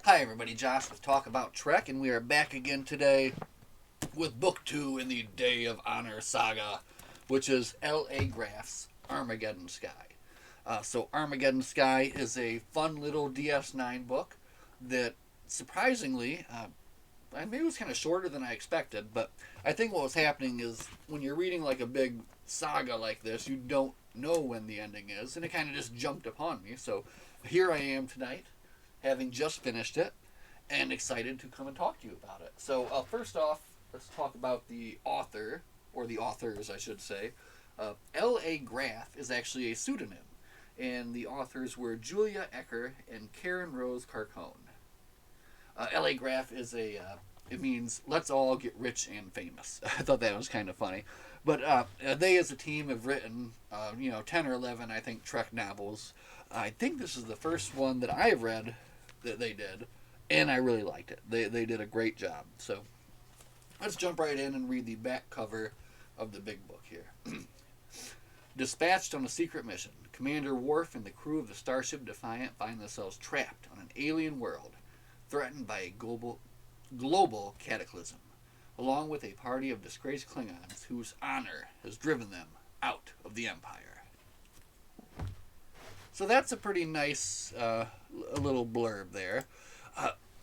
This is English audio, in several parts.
Hi everybody, Josh with Talk About Trek, and we are back again today with Book 2 in the Day of Honor saga, which is L.A. Graff's Armageddon Sky. So Armageddon Sky is a fun little DS9 book that surprisingly, maybe it was kind of shorter than I expected, but I think what was happening is when you're reading like a big saga like this, you don't know when the ending is, and it kind of just jumped upon me. So here I am tonight, having just finished it, and excited to come and talk to you about it. So, first off, let's talk about the author, or the authors, I should say. L.A. Graff is actually a pseudonym, and the authors were Julia Ecker and Karen Rose Carcone. L.A. Graff is it means let's all get rich and famous. I thought that was kind of funny. But they as a team have written, 10 or 11, I think, Trek novels. I think this is the first one that I've read that they did, and I really liked it. They did a great job. So let's jump right in and read the back cover of the big book here. Dispatched on a secret mission, Commander Worf and the crew of the starship Defiant find themselves trapped on an alien world, threatened by a global cataclysm, along with a party of disgraced Klingons whose honor has driven them out of the Empire. So that's a pretty nice little blurb there.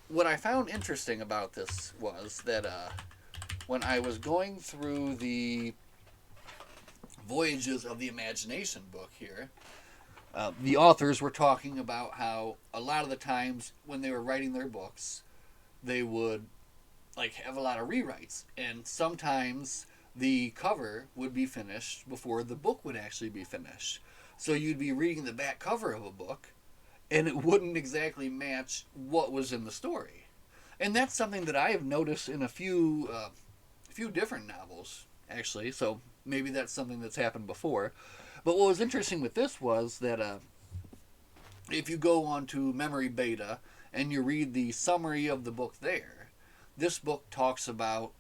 What I found interesting about this was that when I was going through the Voyages of the Imagination book here, the authors were talking about how a lot of the times when they were writing their books, they would have a lot of rewrites, and sometimes the cover would be finished before the book would actually be finished. So you'd be reading the back cover of a book, and it wouldn't exactly match what was in the story. And that's something that I have noticed in a few different novels, actually. So maybe that's something that's happened before. But what was interesting with this was that if you go on to Memory Beta and you read the summary of the book there, this book talks about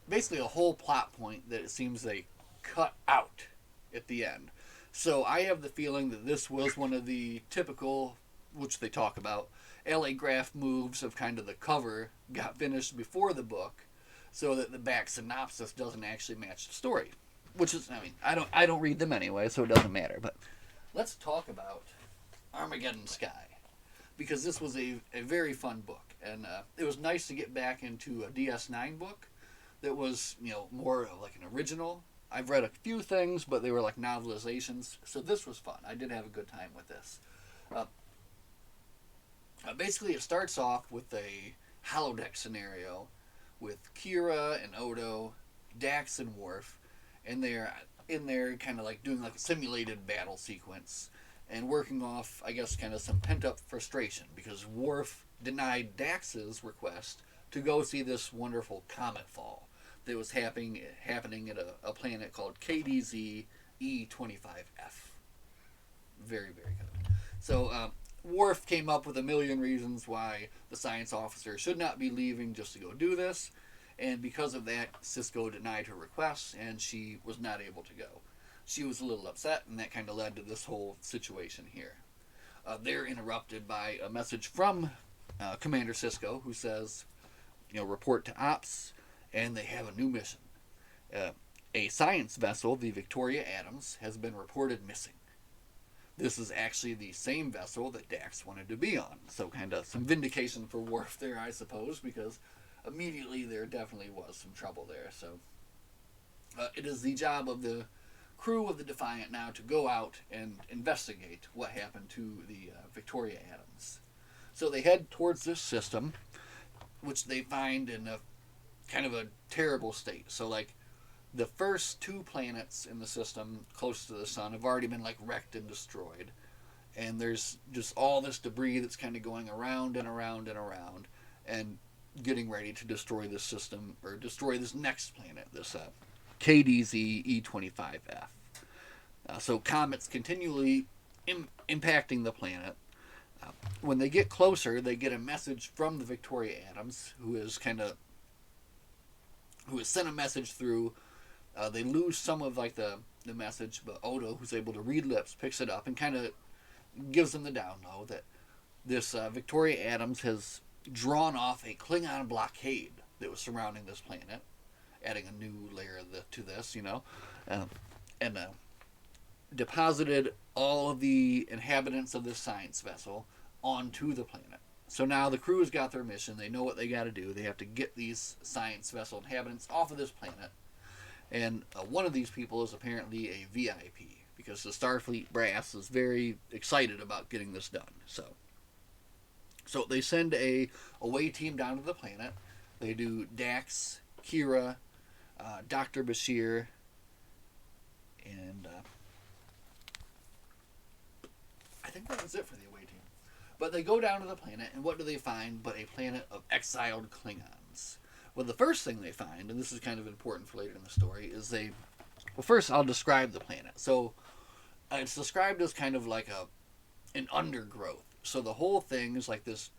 basically a whole plot point that it seems they cut out at the end. So I have the feeling that this was one of the typical, which they talk about, L.A. Graff moves of kind of the cover got finished before the book, so that the back synopsis doesn't actually match the story. Which is, I don't read them anyway, so it doesn't matter. But let's talk about Armageddon Sky, because this was a very fun book, and it was nice to get back into a DS9 book that was more like an original. I've read a few things, but they were like novelizations, so this was fun. I did have a good time with this. Basically, it starts off with a holodeck scenario with Kira and Odo, Dax and Worf, and they're in there kind of like doing like a simulated battle sequence and working off, I guess, kind of some pent-up frustration because Worf denied Dax's request to go see this wonderful comet fall that was happening at a planet called KDZ E25F. Very, very good. So Worf came up with a million reasons why the science officer should not be leaving just to go do this, and because of that, Cisco denied her request, and she was not able to go. She was a little upset, and that kind of led to this whole situation here. They're interrupted by a message from Commander Cisco, who says, report to ops, and they have a new mission. A science vessel, the Victoria Adams, has been reported missing. This is actually the same vessel that Dax wanted to be on. So kind of some vindication for Worf there, I suppose, because immediately there definitely was some trouble there. So it is the job of the crew of the Defiant now to go out and investigate what happened to the Victoria Adams. So they head towards this system, which they find in a kind of a terrible state. So the first two planets in the system close to the sun have already been wrecked and destroyed, and there's just all this debris that's kind of going around and around and around and getting ready to destroy this system, or destroy this next planet, this KDZ E25F. So comets continually impacting the planet. When they get closer, they get a message from the Victoria Adams, who has sent a message through. They lose some of the message, but Odo, who's able to read lips, picks it up and kind of gives them the down low that this Victoria Adams has drawn off a Klingon blockade that was surrounding this planet, adding a new layer to this, and deposited all of the inhabitants of this science vessel onto the planet. So now the crew's got their mission. They know what they got to do. They have to get these science vessel inhabitants off of this planet. And one of these people is apparently a VIP because the Starfleet brass is very excited about getting this done. So they send a away team down to the planet. They do Dax, Kira, Dr. Bashir, and I think that was it for the away team. But they go down to the planet, and what do they find but a planet of exiled Klingons? Well, the first thing they find, and this is kind of important for later in the story, is well, first I'll describe the planet. So it's described as kind of like an undergrowth. So the whole thing is like this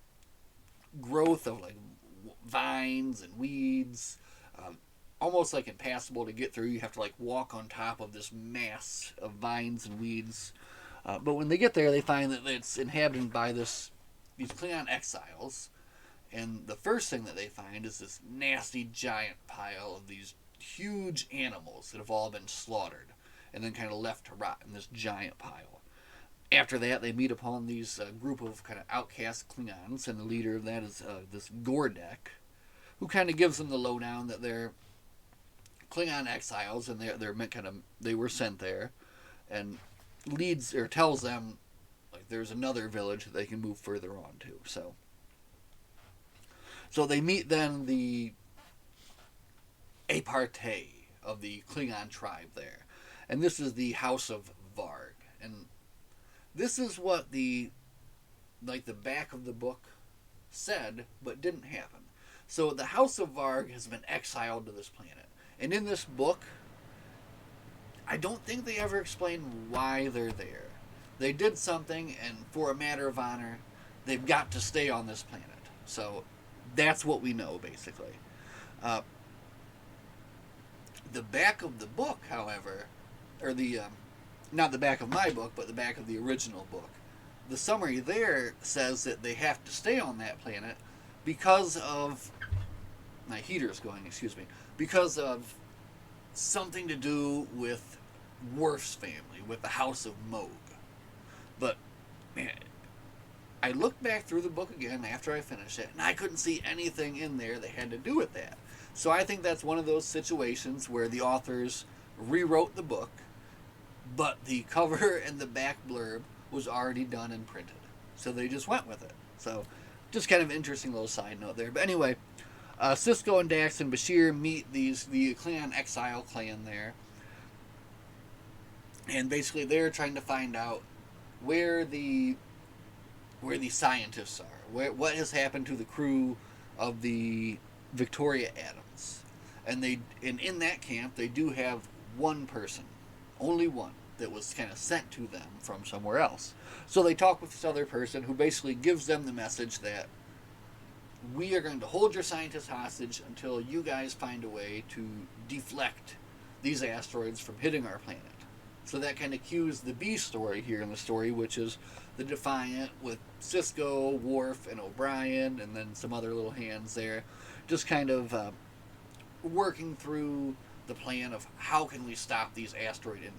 growth of like vines and weeds, almost like impassable to get through. You have to like walk on top of this mass of vines and weeds. But when they get there, they find that it's inhabited by these Klingon exiles. And the first thing that they find is this nasty giant pile of these huge animals that have all been slaughtered and then kind of left to rot in this giant pile. After that, they meet upon these group of kind of outcast Klingons, and the leader of that is this Gordek, who kind of gives them the lowdown that they're Klingon exiles and they were sent there, and leads or tells them like there's another village that they can move further on to. So they meet then the aparte of the Klingon tribe there, and this is the House of Varg, and this is what the back of the book said, but didn't happen. So the House of Varg has been exiled to this planet, and in this book, I don't think they ever explain why they're there. They did something, and for a matter of honor, they've got to stay on this planet. So that's what we know, basically. The back of the book, however, or not the back of my book, but the back of the original book, the summary there says that they have to stay on that planet because of... My heater's going, excuse me. Because of something to do with Worf's family, with the House of Moog. But, man, I looked back through the book again after I finished it, and I couldn't see anything in there that had to do with that. So I think that's one of those situations where the authors rewrote the book, but the cover and the back blurb was already done and printed. So they just went with it. So just kind of interesting little side note there. But anyway, Sisko and Dax and Bashir meet the Klingon exile clan there. And basically they're trying to find out where the scientists are. What has happened to the crew of the Victoria Adams. And in that camp they do have one person, only one, that was kind of sent to them from somewhere else. So they talk with this other person who basically gives them the message that we are going to hold your scientists hostage until you guys find a way to deflect these asteroids from hitting our planet. So that kind of cues the B story here in the story, which is the Defiant with Sisko, Worf, and O'Brien, and then some other little hands there, just kind of working through the plan of how can we stop these asteroid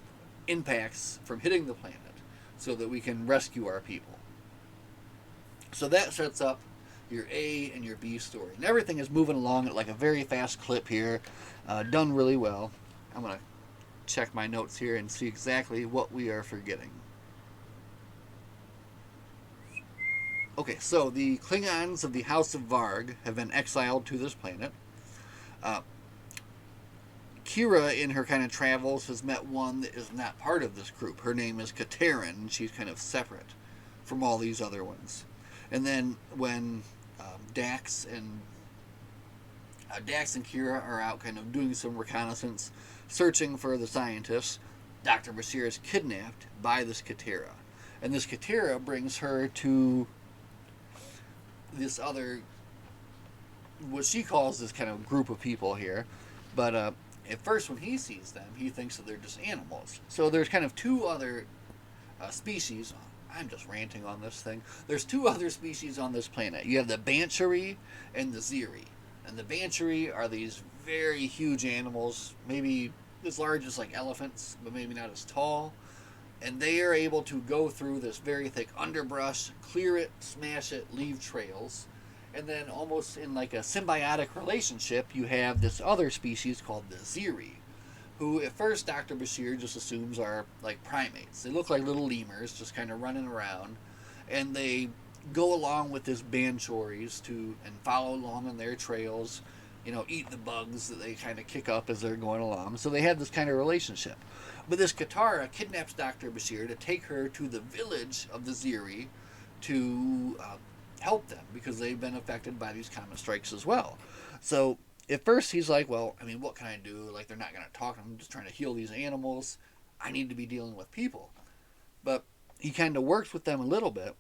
impacts from hitting the planet so that we can rescue our people. So that sets up your A and your B story. And everything is moving along at like a very fast clip here. Done really well. I'm going to check my notes here and see exactly what we are forgetting. Okay, so the Klingons of the House of Varg have been exiled to this planet. Kira, in her kind of travels, has met one that is not part of this group. Her name is Katerin. She's kind of separate from all these other ones. And then when Dax and Kira are out kind of doing some reconnaissance, searching for the scientists, Dr. Bashir is kidnapped by this Katera. And this Katera brings her to this other, what she calls this kind of group of people here. But at first when he sees them, he thinks that they're just animals. So there's kind of two other species I'm just ranting on this thing. There's two other species on this planet. You have the Banshee and the Ziri. And the Banshee are these very huge animals, maybe as large as like elephants, but maybe not as tall. And they are able to go through this very thick underbrush, clear it, smash it, leave trails. And then, almost in like a symbiotic relationship, you have this other species called the Ziri, who at first Dr. Bashir just assumes are like primates. They look like little lemurs just kind of running around, and they go along with this Banchories to and follow along on their trails, eat the bugs that they kind of kick up as they're going along. So they have this kind of relationship. But this Katara kidnaps Dr. Bashir to take her to the village of the Ziri to help them because they've been affected by these comet strikes as well. So at first he's like, well, I mean, what can I do? Like, they're not going to talk. I'm just trying to heal these animals. I need to be dealing with people. But he kind of works with them a little bit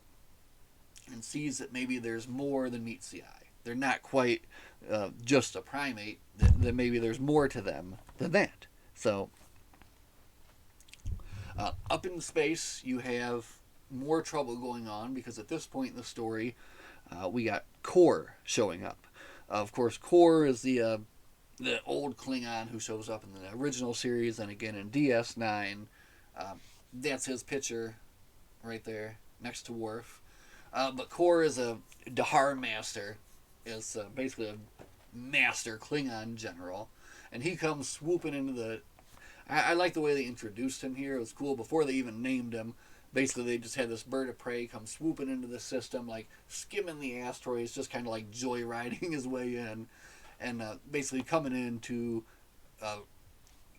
and sees that maybe there's more than meets the eye. They're not quite just a primate, that maybe there's more to them than that. So up in space, you have more trouble going on because at this point in the story, we got Kor showing up. Of course, Kor is the old Klingon who shows up in the original series and again in DS9. That's his picture right there next to Worf. But Kor is a Dahar master, is basically a master Klingon general, and he comes swooping into the. I like the way they introduced him here. It was cool before they even named him. Basically, they just had this bird of prey come swooping into the system, like skimming the asteroids, just kind of like joyriding his way in, and basically coming in to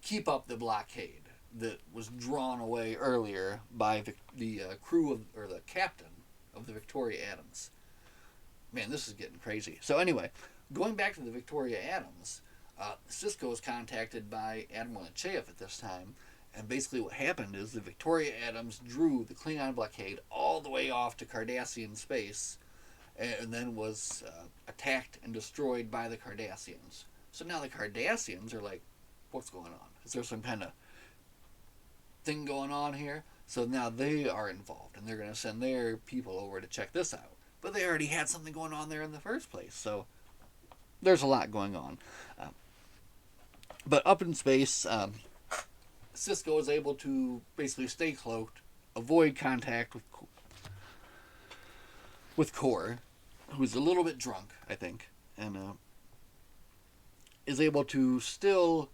keep up the blockade that was drawn away earlier by the crew of, or the captain of the Victoria Adams. Man, this is getting crazy. So anyway, going back to the Victoria Adams, Cisco is contacted by Admiral Nechayev at this time, and basically what happened is the Victoria Adams drew the Klingon blockade all the way off to Cardassian space, and then was attacked and destroyed by the Cardassians. So now the Cardassians are like, what's going on? Is there some kind of thing going on here? So now they are involved, and they're going to send their people over to check this out. But they already had something going on there in the first place, so there's a lot going on. But up in space, Cisco is able to basically stay cloaked, avoid contact with Kor, who's a little bit drunk, I think, and is able to still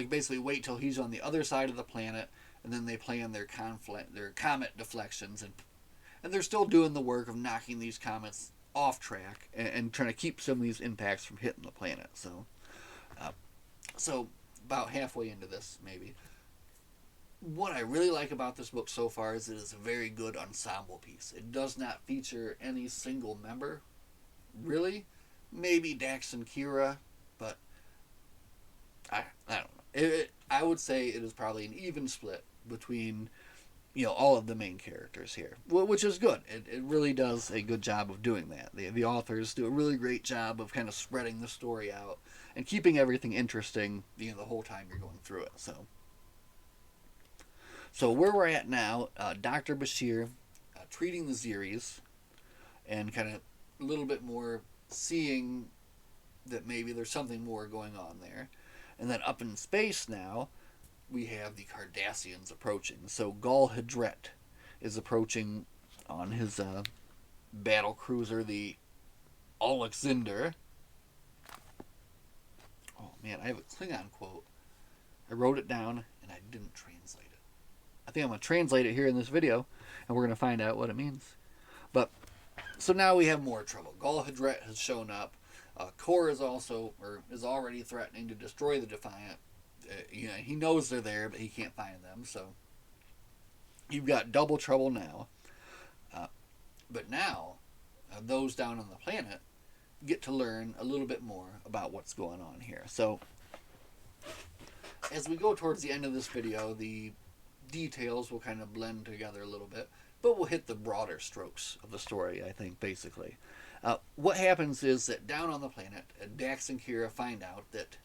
basically wait till he's on the other side of the planet, and then they plan their comet deflections, and they're still doing the work of knocking these comets off track and trying to keep some of these impacts from hitting the planet. So about halfway into this, maybe. What I really like about this book so far is it is a very good ensemble piece. It does not feature any single member, really. Maybe Dax and Kira, but I don't know. I would say it is probably an even split between all of the main characters here, which is good. It really does a good job of doing that. The authors do a really great job of kind of spreading the story out and keeping everything interesting the whole time you're going through it. So where we're at now, Dr. Bashir treating the Ziris and kind of a little bit more seeing that maybe there's something more going on there. And then up in space now, we have the Cardassians approaching. So Gul Hidret is approaching on his battle cruiser, the Alexander. Oh man, I have a Klingon quote. I wrote it down and I didn't translate it. I think I'm going to translate it here in this video, and we're going to find out what it means. But so now we have more trouble. Gul Hidret has shown up. Kor is already threatening to destroy the Defiant. He knows they're there, but he can't find them. So you've got double trouble now. But now, those down on the planet get to learn a little bit more about what's going on here. So as we go towards the end of this video, the details will kind of blend together a little bit, but we'll hit the broader strokes of the story, I think, basically. What happens is that down on the planet, Dax and Kira find out that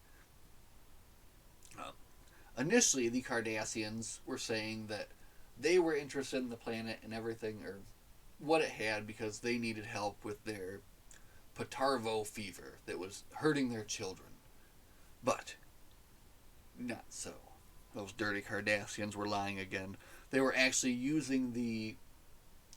initially the Cardassians were saying that they were interested in the planet and everything, or what it had, because they needed help with their Patarvo fever that was hurting their children. But not so. Those dirty Cardassians were lying again. They were actually using the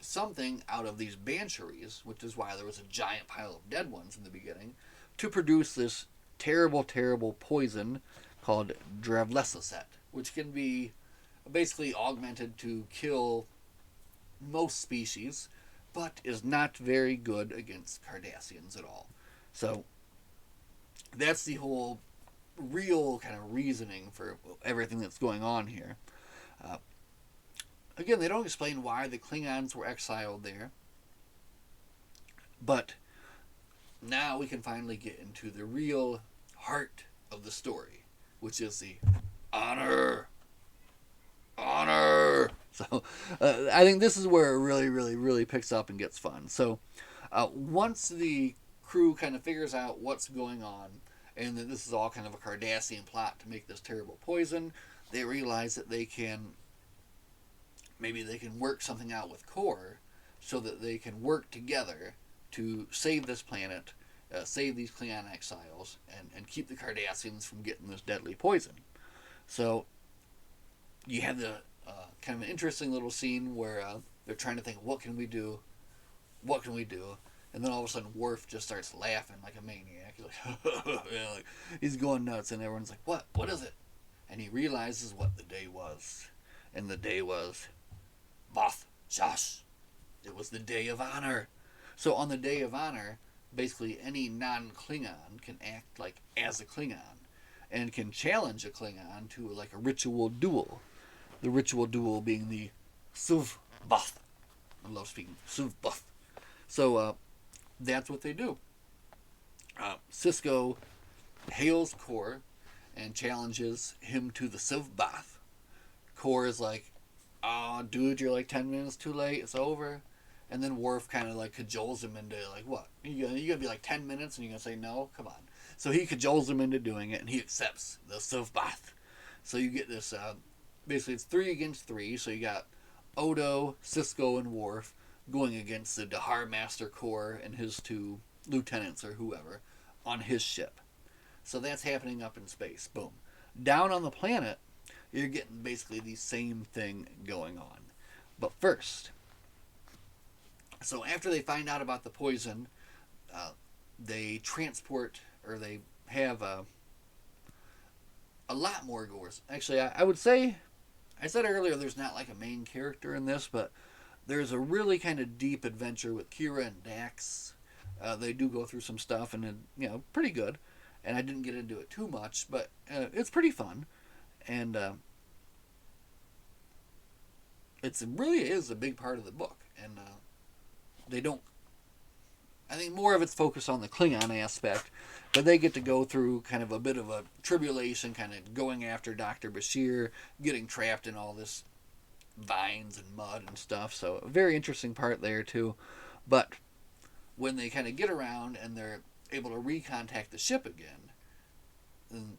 something out of these Banshees, which is why there was a giant pile of dead ones in the beginning, to produce this terrible, terrible poison called Dravlesocet, which can be basically augmented to kill most species, but is not very good against Cardassians at all. So that's the whole real kind of reasoning for everything that's going on here. Uh, Again, they don't explain why the Klingons were exiled there, but now we can finally get into the real heart of the story, which is the honor. Honor! So, I think this is where it really, really, really picks up and gets fun. So, once the crew kind of figures out what's going on, and that this is all kind of a Cardassian plot to make this terrible poison, they realize that maybe they can work something out with Kor so that they can work together to save this planet, save these Klingon exiles, and keep the Cardassians from getting this deadly poison. So you have the kind of an interesting little scene where they're trying to think, what can we do? What can we do? And then all of a sudden, Worf just starts laughing like a maniac. He's like, like, he's going nuts, and everyone's like, what? What is it? And he realizes what the day was. And the day was Both Josh. It was the Day of Honor. So on the Day of Honor, basically any non-Klingon can act like as a Klingon and can challenge a Klingon to like a ritual duel. The ritual duel being the Suv Bath. I love speaking Suv Bath. So that's what they do. Sisko hails Kor and challenges him to the Suv Bath. Kor is like, oh, dude, you're like 10 minutes too late. It's over. And then Worf kind of like cajoles him into like, what? You gonna be like 10 minutes and you're gonna say no? Come on. So he cajoles him into doing it, and he accepts the Suv Bath. So you get this. Basically, it's 3 against 3. So you got Odo, Sisko, and Worf going against the Dahar Master Kor and his 2 lieutenants or whoever on his ship. So that's happening up in space. Boom. Down on the planet, you're getting basically the same thing going on. But first, so after they find out about the poison, they transport, or they have a lot more Gors. Actually, I would say, I said earlier there's not like a main character in this, but there's a really kind of deep adventure with Kira and Dax. They do go through some stuff, and pretty good. And I didn't get into it too much, but it's pretty fun. And it really is a big part of the book. And they don't, I think more of it's focused on the Klingon aspect, but they get to go through kind of a bit of a tribulation, kind of going after Dr. Bashir, getting trapped in all this vines and mud and stuff. So a very interesting part there too. But when they kind of get around and they're able to recontact the ship again and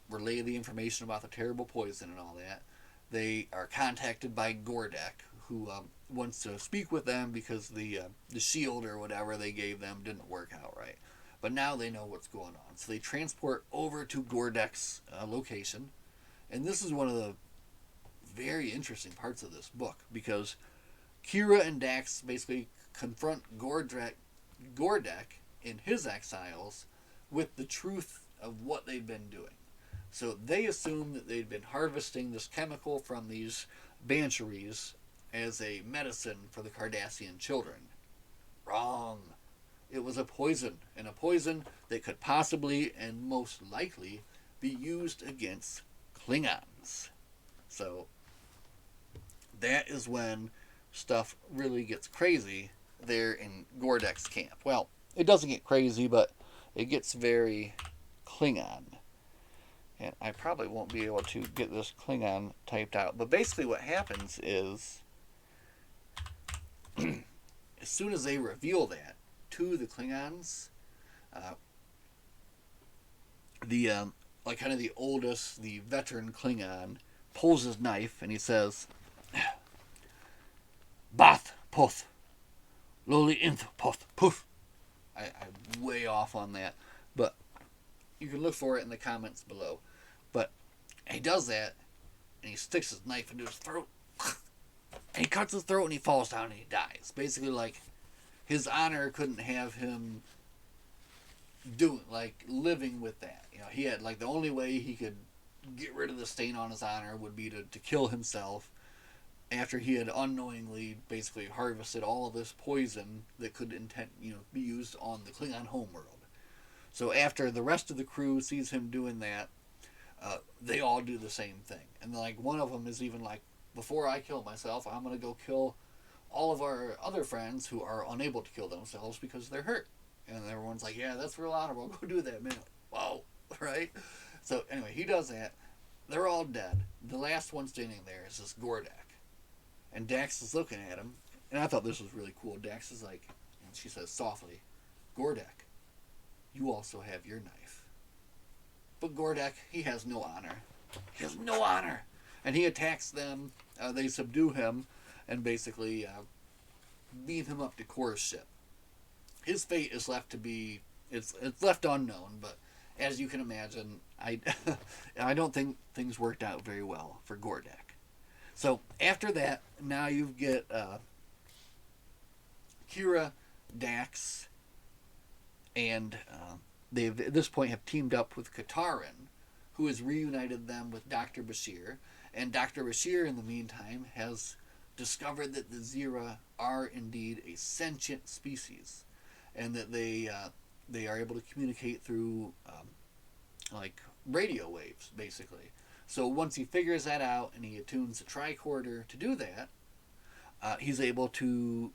relay the information about the terrible poison and all that, they are contacted by Gordek, who wants to speak with them because the shield or whatever they gave them didn't work out right. But now they know what's going on. So they transport over to Gordek's location. And this is one of the very interesting parts of this book, because Kira and Dax basically confront Gordek in his exiles with the truth of what they've been doing. So they assumed that they'd been harvesting this chemical from these Banshees as a medicine for the Cardassian children. Wrong. It was a poison, and a poison that could possibly and most likely be used against Klingons. So that is when stuff really gets crazy there in Gordek's camp. Well, it doesn't get crazy, but it gets very Klingon. And I probably won't be able to get this Klingon typed out. But basically what happens is, as soon as they reveal that to the Klingons, the oldest, the veteran Klingon, pulls his knife and he says, Bath Poth. Loli Inth Poth Poof. I'm way off on that. But you can look for it in the comments below. But he does that, and he sticks his knife into his throat. And he cuts his throat, and he falls down, and he dies. Basically, like, his honor couldn't have him living with that. You know, he had, like, the only way he could get rid of the stain on his honor would be to kill himself after he had unknowingly basically harvested all of this poison that could be used on the Klingon homeworld. So after the rest of the crew sees him doing that, they all do the same thing. And like one of them is even like, before I kill myself, I'm gonna go kill all of our other friends who are unable to kill themselves because they're hurt. And everyone's like, yeah, that's real honorable. Go do that, man. Wow, right? So anyway, he does that. They're all dead. The last one standing there is this Gordek. And Dax is looking at him. And I thought this was really cool. Dax is like, and she says softly, Gordek, you also have your knife. But Gordek, he has no honor. He has no honor. And he attacks them. They subdue him and basically beam him up to Kor's ship. His fate is left to be, it's left unknown, but as you can imagine, I don't think things worked out very well for Gordek. So after that, now you get Kira, Dax, and they at this point have teamed up with Katarin, who has reunited them with Dr. Bashir. And Dr. Bashir, in the meantime, has discovered that the Zira are indeed a sentient species, and that they are able to communicate through like radio waves, basically. So once he figures that out and he attunes the tricorder to do that, he's able to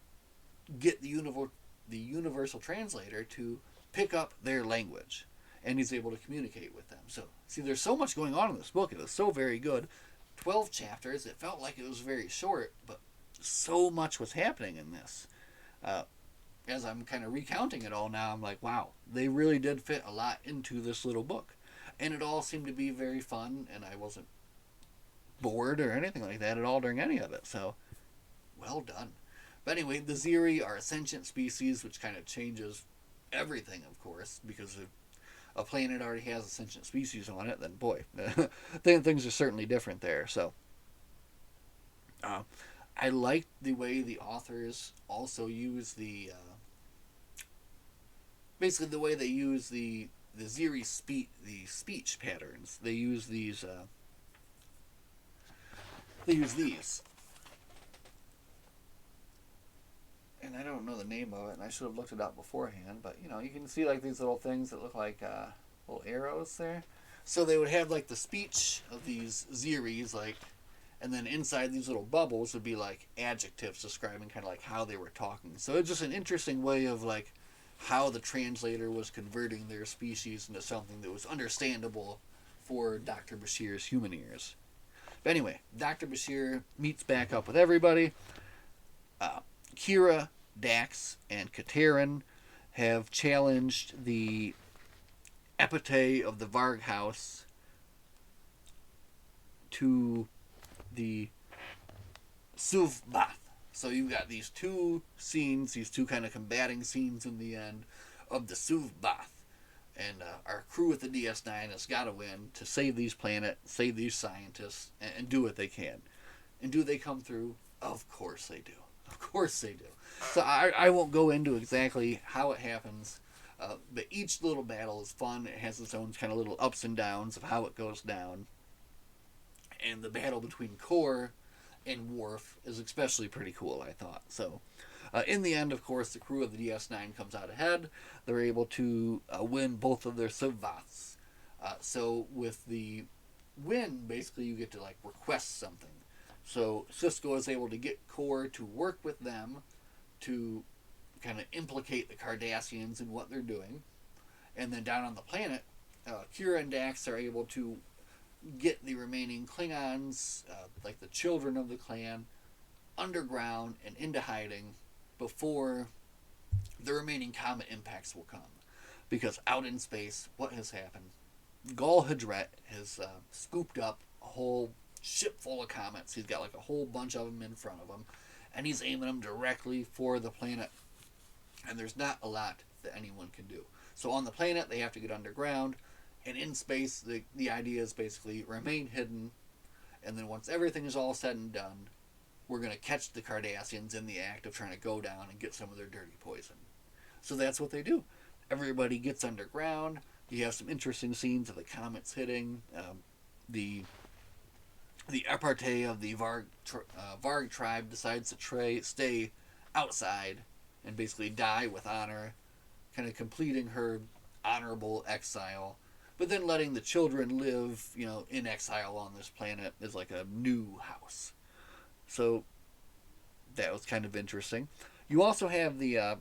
get the universal translator to pick up their language, and he's able to communicate with them. So see, there's so much going on in this book. It was so very good. 12 chapters. It felt like it was very short, but so much was happening in this. As I'm kind of recounting it all now, I'm like, wow, they really did fit a lot into this little book. And it all seemed to be very fun, and I wasn't bored or anything like that at all during any of it. So, well done. But anyway, the Ziri are a sentient species, which kind of changes everything, of course, because if a planet already has a sentient species on it, then boy, things are certainly different there. So, I liked the way the authors also use the basically the way they use the Ziri speech patterns. They use these. And I don't know the name of it, and I should have looked it up beforehand. But you can see like these little things that look like little arrows there. So they would have like the speech of these Ziris, like, and then inside these little bubbles would be like adjectives describing kind of like how they were talking. So it's just an interesting way of like how the translator was converting their species into something that was understandable for Dr. Bashir's human ears. But anyway, Dr. Bashir meets back up with everybody. Kira, Dax, and Katarin have challenged the epithet of the Varg House to the Suvbath. So you've got these two scenes, these two kind of combating scenes in the end of the Suvbath. And our crew at the DS9 has got to win to save these planets, save these scientists, and do what they can. And do they come through? Of course they do. Of course they do. So I won't go into exactly how it happens, but each little battle is fun. It has its own kind of little ups and downs of how it goes down. And the battle between Kor and Worf is especially pretty cool, I thought. So, in the end, of course, the crew of the DS9 comes out ahead. They're able to win both of their Suvvaths. So with the win, basically you get to like request something. So Cisco is able to get Kor to work with them to kind of implicate the Cardassians in what they're doing. And then down on the planet, Kira and Dax are able to get the remaining Klingons, like the children of the clan, underground and into hiding before the remaining comet impacts will come. Because out in space, what has happened? Gul Hadret has scooped up a whole ship full of comets. He's got like a whole bunch of them in front of him. and he's aiming them directly for the planet. And there's not a lot that anyone can do. So on the planet, they have to get underground, and in space, the idea is basically remain hidden, and then once everything is all said and done, we're going to catch the Cardassians in the act of trying to go down and get some of their dirty poison. So that's what they do. Everybody gets underground. You have some interesting scenes of the comets hitting. The repartee of the Varg tribe decides to stay outside and basically die with honor, kind of completing her honorable exile, but then letting the children live, in exile on this planet is like a new house. So that was kind of interesting. You also have the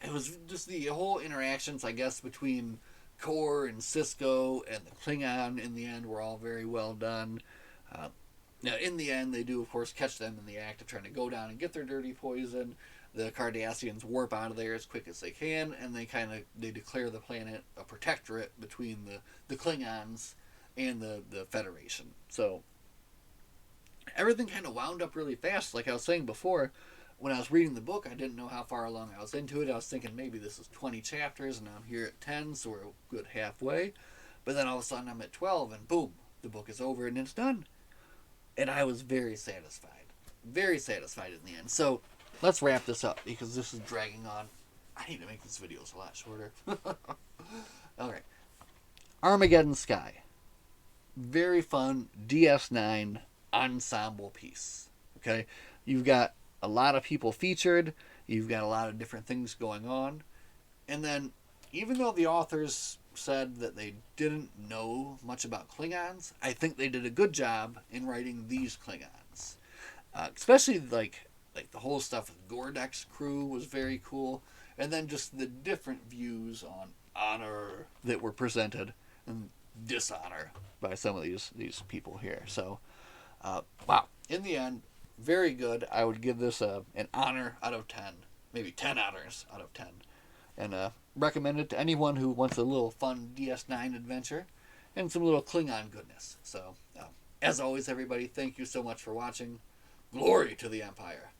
it was just the whole interactions, I guess, between Core and Cisco and the Klingon in the end were all very well done. Now, in the end, they do, of course, catch them in the act of trying to go down and get their dirty poison. The Cardassians warp out of there as quick as they can, and they declare the planet a protectorate between the Klingons and the Federation. So everything kind of wound up really fast. Like I was saying before, when I was reading the book, I didn't know how far along I was into it. I was thinking maybe this is 20 chapters, and I'm here at 10, so we're a good halfway. But then all of a sudden I'm at 12, and boom, the book is over and it's done. And I was very satisfied. Very satisfied in the end. So let's wrap this up because this is dragging on. I need to make these videos a lot shorter. Alright. Armageddon Sky. Very fun DS9 ensemble piece. Okay? You've got a lot of people featured. You've got a lot of different things going on. And then, even though the authors said that they didn't know much about Klingons, I think they did a good job in writing these Klingons. Especially like the whole stuff with Gordek's crew was very cool, and then just the different views on honor that were presented and dishonor by some of these people here. So, wow! In the end, very good. I would give this an honor out of 10, maybe 10 honors out of 10, and recommend it to anyone who wants a little fun DS9 adventure and some little Klingon goodness. So, as always, everybody, thank you so much for watching. Glory to the Empire.